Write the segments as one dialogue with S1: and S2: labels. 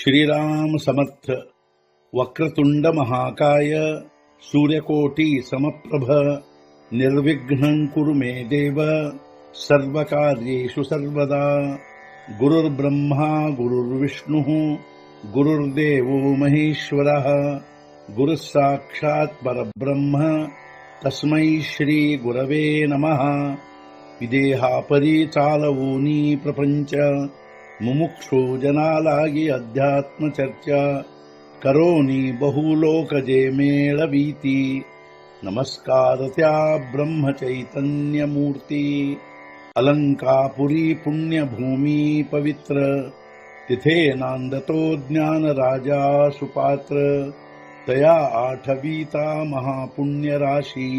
S1: श्रीराम समर्थ। वक्रतुंड महाकाय सूर्यकोटि समप्रभ निर्विघ्नं कुरु मे देव सर्वकार्येषु सर्वदा। गुरुर्ब्रह्मा गुरुर्विष्णुः गुरुर्देवो महेश्वरः गुरुः साक्षात् परब्रह्म तस्मै श्री गुरवे नमः। विदेहापरि चालवूनी प्रपंच मुमुक्षु जनालागी अध्यात्म चर्चा करोनी बहुलोकजे मेळवीती। नमस्कार त्या ब्रह्म चैतन्य मूर्ती अलंकापुरी पुण्यभूमी पवित्र तिथे नांदतो ज्ञान राजा सुपात्र तया आठवीता महापुण्य राशी।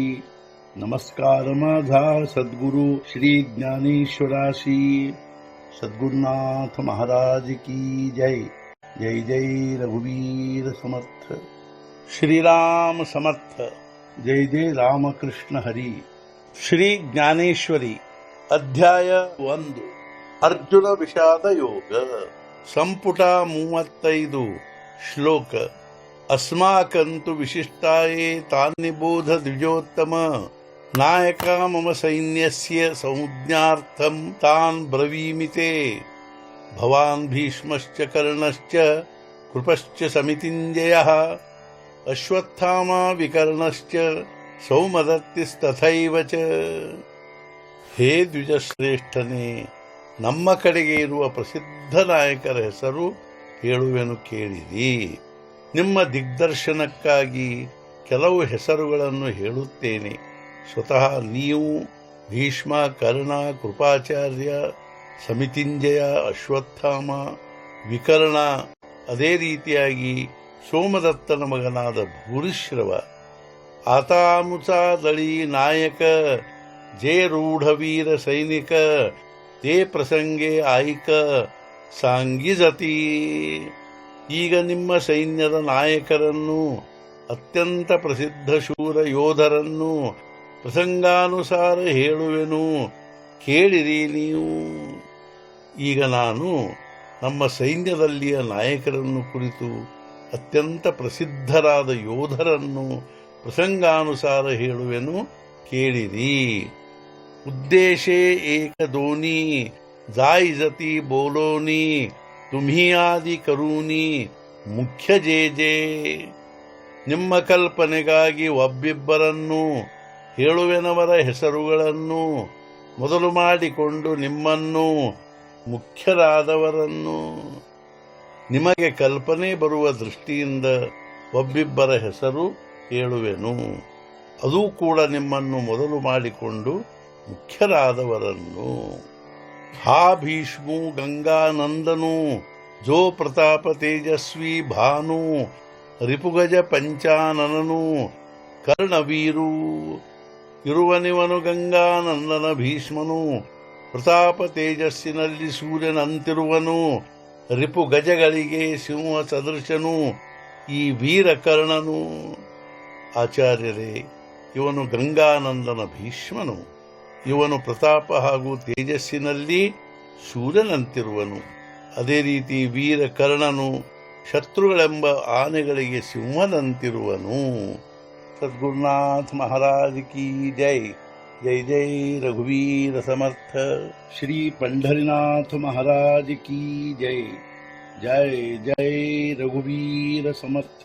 S1: नमस्कार माझा सद्गुरु श्री ज्ञानेश्वराशी। सद्गुरुनाथ महाराज की जय। जय जय रघुवीर समर्थ। श्रीराम समर्थ। जय जय रामकृष्ण हरी। ಶ್ರೀ ಜ್ಞಾನೇಶ್ವರಿ ಅಧ್ಯಾಯ 1 ಅರ್ಜುನ ವಿಷಾದ ಯೋಗ ಸಂಪುಟ 35 ಶ್ಲೋಕ ಅಸ್ಮಾಕಂತು ವಿಶಿಷ್ಟಾಯೇ ತಾನ್ನಿಬೋಧ ದ್ವಿಜೋತ್ತಮ ನಾಯಕ ಮಮ ಸೈನ್ಯಸ್ಯ ಸಂಜ್ಞಾರ್ಥಂ ತಾನ್ ಬ್ರವೀಮಿತೆ ಭವಾನ್ ಭೀಷ್ಮಶ್ಚ ಕರ್ಣಶ್ಚ ಕೃಪಶ್ಚ ಸಮಿತಿಂಜಯಃ ಅಶ್ವತ್ಥಾಮ ವಿಕರ್ಣಶ್ಚ ಸೌಮದತ್ತಿಸ್ತಥೈವ ಚ। ಹೇ ದ್ವಿಜಶ್ರೇಷ್ಠನೇ, ನಮ್ಮ ಕಡೆಗೆ ಇರುವ ಪ್ರಸಿದ್ಧ ನಾಯಕರ ಹೆಸರು ಹೇಳುವೆನು ಕೇಳಿರಿ। ನಿಮ್ಮ ದಿಗ್ದರ್ಶನಕ್ಕಾಗಿ ಕೆಲವು ಹೆಸರುಗಳನ್ನು ಹೇಳುತ್ತೇನೆ। ಸ್ವತಃ ನೀವು ಭೀಷ್ಮ, ಕರ್ಣ, ಕೃಪಾಚಾರ್ಯ, ಸಮಿತಿಂಜಯ, ಅಶ್ವತ್ಥಾಮ, ವಿಕರ್ಣ, ಅದೇ ರೀತಿಯಾಗಿ ಸೋಮದತ್ತನ ಮಗನಾದ ಭೂರಿಶ್ರವ, ಆತಾಮುಚಾದಳಿ ನಾಯಕ, ಜೇ ರೂಢವೀರ ಸೈನಿಕ, ತೇ ಪ್ರಸಂಗೆ ಆಯಿಕ ಸಾಂಗಿಜತಿ। ಈಗ ನಿಮ್ಮ ಸೈನ್ಯದ ನಾಯಕರನ್ನು, ಅತ್ಯಂತ ಪ್ರಸಿದ್ಧ ಶೂರ ಯೋಧರನ್ನು ಪ್ರಸಂಗಾನುಸಾರ ಹೇಳುವೆನು, ಕೇಳಿರಿ ನೀವು। ಈಗ ನಾನು ನಮ್ಮ ಸೈನ್ಯದಲ್ಲಿಯ ನಾಯಕರನ್ನು ಕುರಿತು ಅತ್ಯಂತ ಪ್ರಸಿದ್ಧರಾದ ಯೋಧರನ್ನು ಪ್ರಸಂಗಾನುಸಾರ ಹೇಳುವೆನು, ಕೇಳಿರಿ। ಉದ್ದೇಶೇ ಏಕದೋನಿ ಜಾಯಿಜತಿ ಬೋಲೋನಿ ತುಮ್ಹಿ ಆದಿ ಕರೂನಿ ಮುಖ್ಯ ಜೇ ಜೇ। ನಿಮ್ಮ ಕಲ್ಪನೆಗಾಗಿ ಒಬ್ಬಿಬ್ಬರನ್ನು ಹೇಳುವೆನವರ ಹೆಸರುಗಳನ್ನು ಮೊದಲು ಮಾಡಿಕೊಂಡು ನಿಮ್ಮನ್ನು ಮುಖ್ಯರಾದವರನ್ನು। ನಿಮಗೆ ಕಲ್ಪನೆ ಬರುವ ದೃಷ್ಟಿಯಿಂದ ಒಬ್ಬಿಬ್ಬರ ಹೆಸರು ಹೇಳುವೆನು, ಅದೂ ಕೂಡ ನಿಮ್ಮನ್ನು ಮೊದಲು ಮಾಡಿಕೊಂಡು ಮುಖ್ಯರಾದವರನ್ನು। ಹಾ ಭೀಷ್ಮು ಗಂಗಾನಂದನು ಜೋ ಪ್ರತಾಪ ತೇಜಸ್ವಿ ಭಾನು ರಿಪುಗಜ ಪಂಚಾನನನು ಕರ್ಣವೀರು। ಇರುವನಿವನು ಗಂಗಾನಂದನ ಭೀಷ್ಮನು, ಪ್ರತಾಪ ತೇಜಸ್ಸಿನಲ್ಲಿ ಸೂರ್ಯನಂತಿರುವನು, ರಿಪು ಗಜಗಳಿಗೆ ಸಿಂಹ ಸದೃಶನು ಈ ವೀರಕರ್ಣನು। ಆಚಾರ್ಯರೇ, ಇವನು ಗಂಗಾನಂದನ ಭೀಷ್ಮನು, ಇವನು ಪ್ರತಾಪ ಹಾಗೂ ತೇಜಸ್ಸಿನಲ್ಲಿ ಸೂರ್ಯನಂತಿರುವನು। ಅದೇ ರೀತಿ ವೀರಕರ್ಣನು ಶತ್ರುಗಳೆಂಬ ಆನೆಗಳಿಗೆ ಸಿಂಹದಂತಿರುವನು। सद्गुरुनाथ महाराज की जय। जय जय रघुवीर समर्थ। श्री पंढरीनाथ महाराज की जय। जय जय रघुवीर समर्थ।